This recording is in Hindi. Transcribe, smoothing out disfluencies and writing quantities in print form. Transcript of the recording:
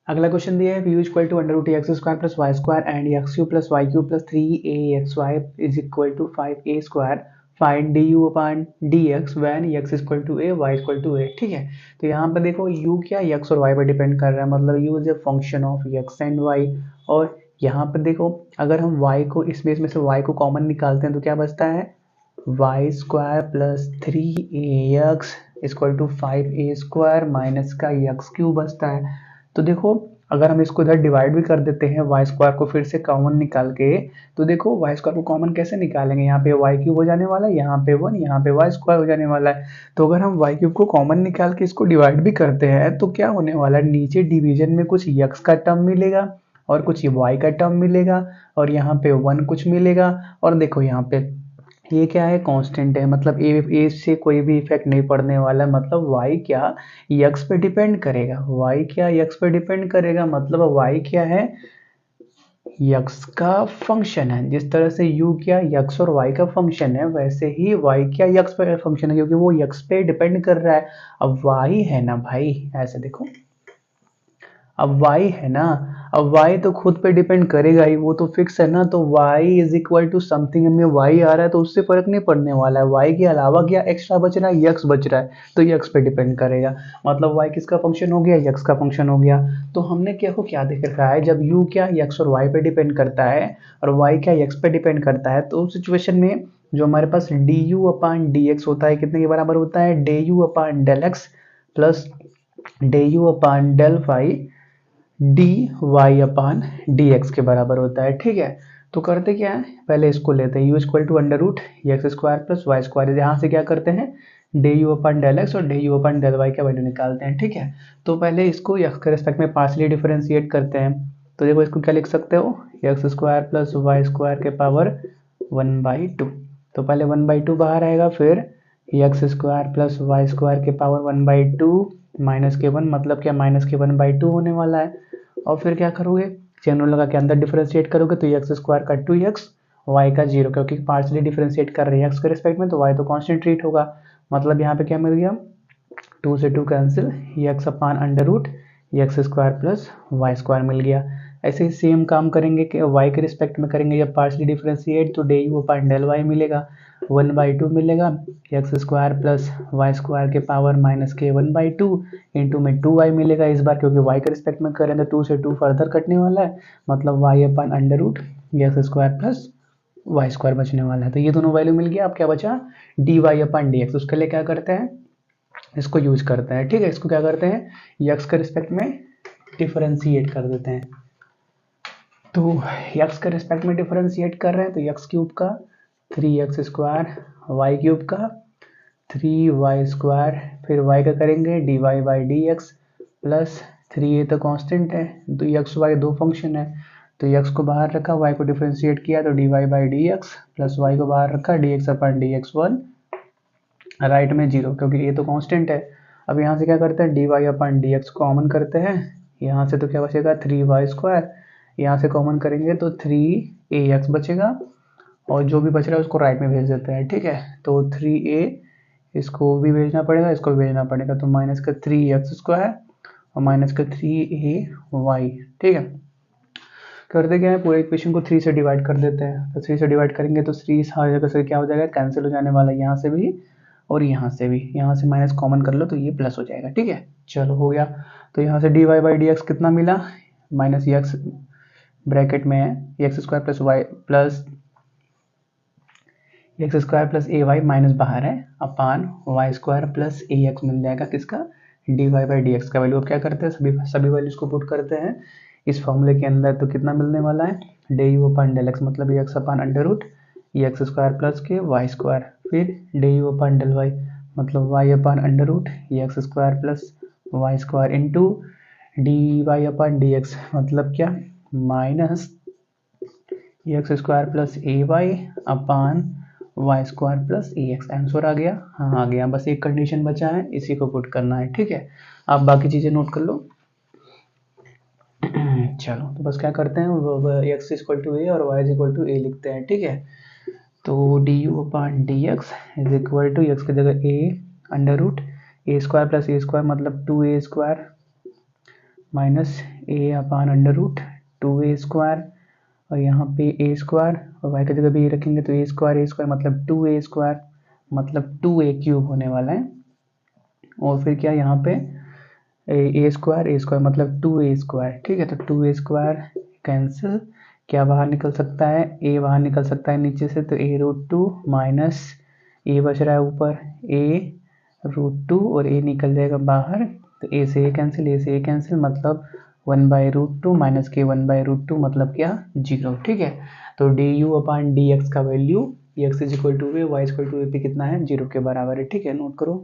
अगला क्वेश्चन दिया है u equal to under root x square plus Y square and x cube plus y cube plus 3axy is equal to 5a square find d u upon d x when x equal to a y equal to a. ठीक है, तो यहाँ पर देखो u क्या x और y पर डिपेंड कर रहा है, मतलब u is a function of x and y। और यहाँ पर देखो अगर हम y को इसमें से y को कॉमन निकालते हैं तो क्या बचता है Y square plus 3ax equal to 5a square minus का एक्स क्यूब बचता है। तो देखो अगर हम इसको इधर डिवाइड भी कर देते हैं वाई स्क्वायर को फिर से कॉमन निकाल के, तो देखो वाई स्क्वायर को कॉमन कैसे निकालेंगे, यहाँ पे वाई क्यूब हो जाने वाला है, यहाँ पे 1, यहाँ पे वाई स्क्वायर हो जाने वाला है। तो अगर हम वाई क्यूब को कॉमन निकाल के इसको डिवाइड भी करते हैं तो क्या होने वाला है, नीचे डिवीजन में कुछ एक्स का टर्म मिलेगा और कुछ वाई का टर्म मिलेगा और यहाँ पे 1 कुछ मिलेगा। और देखो यहाँ पे ये क्या है कांस्टेंट है, मतलब ए से कोई भी इफेक्ट नहीं पड़ने वाला, मतलब y क्या x पे डिपेंड करेगा, y क्या x पे डिपेंड करेगा, मतलब y क्या है x का फंक्शन है। जिस तरह से u क्या x और y का फंक्शन है वैसे ही y क्या x पे फंक्शन है, क्योंकि वो x पे डिपेंड कर रहा है। अब y है ना भाई, ऐसे देखो अब y है ना, अब y तो खुद पे डिपेंड करेगा ही, वो तो फिक्स है ना। तो y is equal to something में y आ रहा है तो उससे फर्क नहीं पड़ने वाला है, y के अलावा क्या एक्स्ट्रा बच रहा है x बच रहा है तो x पे डिपेंड करेगा, मतलब y किसका फंक्शन हो गया x का फंक्शन हो गया। तो हमने क्या देख रखा है, जब u क्या x और y पे डिपेंड करता है और y क्या x पे डिपेंड करता है, तो उस सिचुएशन में जो हमारे पास d you upon D x होता है कितने के बराबर होता है, del you upon del x plus del you upon del phi d y upon D x के बराबर होता है। ठीक है, तो करते क्या है, पहले इसको लेते हैं u equal to under root x square plus Y square, यहाँ से क्या करते हैं del you upon del x और del you upon del y का वैल्यू निकालते हैं। ठीक है, तो पहले इसको एक्स के रिस्पेक्ट में पार्सली डिफरेंशिएट करते हैं। तो देखो इसको क्या लिख सकते हो, X square plus Y square के पावर 1/2। तो पहले 1/2 बाहर आएगा, फिर X square plus Y square के पावर 1/2 माइनस के 1, मतलब क्या माइनस के 1/2 होने वाला है। और फिर क्या करोगे, चेन रूल लगा के अंदर डिफरेंशिएट करोगे तो एक्स स्क्वायर का 2x वाई का 0, क्योंकि पार्सली डिफरेंशिएट कर रहे हैं एक्स के रिस्पेक्ट में तो वाई तो कांस्टेंट ट्रीट होगा। मतलब यहाँ पे क्या मिल गया, 2 से 2 cancel, x upon under root x square plus Y square मिल गया। ऐसे ही सेम काम करेंगे कि वाई के रिस्पेक्ट में करेंगे, जब पार्सली डिफरेंशिएट तो D you upon del Y मिलेगा, 1/2 मिलेगा, X square plus Y square के पावर माइनस के 1/2 इंटू में 2y मिलेगा इस बार, क्योंकि y के रिस्पेक्ट में करें तो 2 से 2 फर्दर कटने वाला है, मतलब y upon under root x square plus Y square बचने वाला है। तो ये दोनों वैल्यू मिल गया, अब क्या बचा D y upon D x, उसके लिए क्या करते हैं इसको यूज करते हैं। ठीक है, इसको क्या करते हैं एक्स के रिस्पेक्ट में डिफरेंशिएट कर देते हैं। तो एक्स के रिस्पेक्ट में डिफरेंशिएट कर रहे हैं तो एक्स क्यूब का 3x स्क्वायर, वाई क्यूब का 3y स्क्वायर, फिर y का करेंगे dy by d x plus 3a तो कांस्टेंट है, तो एक्स वाई दो फंक्शन है तो x को बाहर रखा, y को डिफरेंशिएट किया तो dy by d x plus y को बाहर रखा dx अपन dx 1, राइट में 0 क्योंकि a तो कांस्टेंट है। अब यहाँ से क्या करते हैं dy अपन dx कॉमन करते हैं, यहाँ से तो क्या बचेगा 3y स्क्वायर, यहाँ से कॉमन करेंगे तो 3ax बचेगा और जो भी बच रहा है उसको राइट में भेज देते हैं। ठीक है, तो 3a इसको भी भेजना पड़ेगा, इसको भी भेजना पड़ेगा, तो माइनस का 3x स्क्वायर और माइनस का 3ay। ठीक है, करते क्या है पूरे इक्वेशन को 3 से डिवाइड कर देते हैं, तो 3 से डिवाइड करेंगे तो 3 हर जगह से क्या हो जाएगा कैंसिल हो जाने वाला है, यहाँ से भी और यहाँ से भी, यहाँ से माइनस कॉमन कर लो तो ये प्लस हो जाएगा। ठीक है, चलो हो गया। तो यहाँ से d y by d x कितना मिला, माइनस एक्स ब्रैकेट में है x square plus y plus x square plus a y minus बाहर है upon y square plus a x मिल जाएगा किसका d y by d x का वैल्यू। अब क्या करते हैं सभी वैल्यूज को पुट करते हैं इस फॉर्मूले के अंदर, तो कितना मिलने वाला है del you upon del x, मतलब x upon under root x square plus के वाई स्क्वायर, फिर del you upon del y मतलब y upon under root x square plus Y square into d y upon D x मतलब क्या minus x square plus a y upon y square plus a x. Answer आ गया, हाँ आ गया, बस एक कंडीशन बचा है इसी को पुट करना है। ठीक है, आप बाकी चीजें नोट कर लो। चलो तो बस क्या करते हैं एक्स इक्वल टू ए और Y is equal to A लिखते हैं। ठीक है, तो D you upon D X is equal to X की जगह A under root A square plus A square मतलब 2a square minus A upon under root 2a² और यहाँ पे a² और y की जगह भी रखेंगे तो a² मतलब 2a² मतलब 2a³ होने वाला है। और फिर क्या यहाँ पे a² मतलब 2a², ठीक है। तो 2a² कैंसिल, क्या बाहर निकल सकता है, a बाहर निकल सकता है नीचे से, तो a√2 माइनस a बच रहा है ऊपर a√2 और a निकल जाएगा बाहर, तो a से a कैंसिल मतलब 1/√2 माइनस के 1/√2 मतलब क्या 0, ठीक है। तो du/dx का value x = a y = a पे कितना है 0 के बराबर है, ठीक है। नोट करो।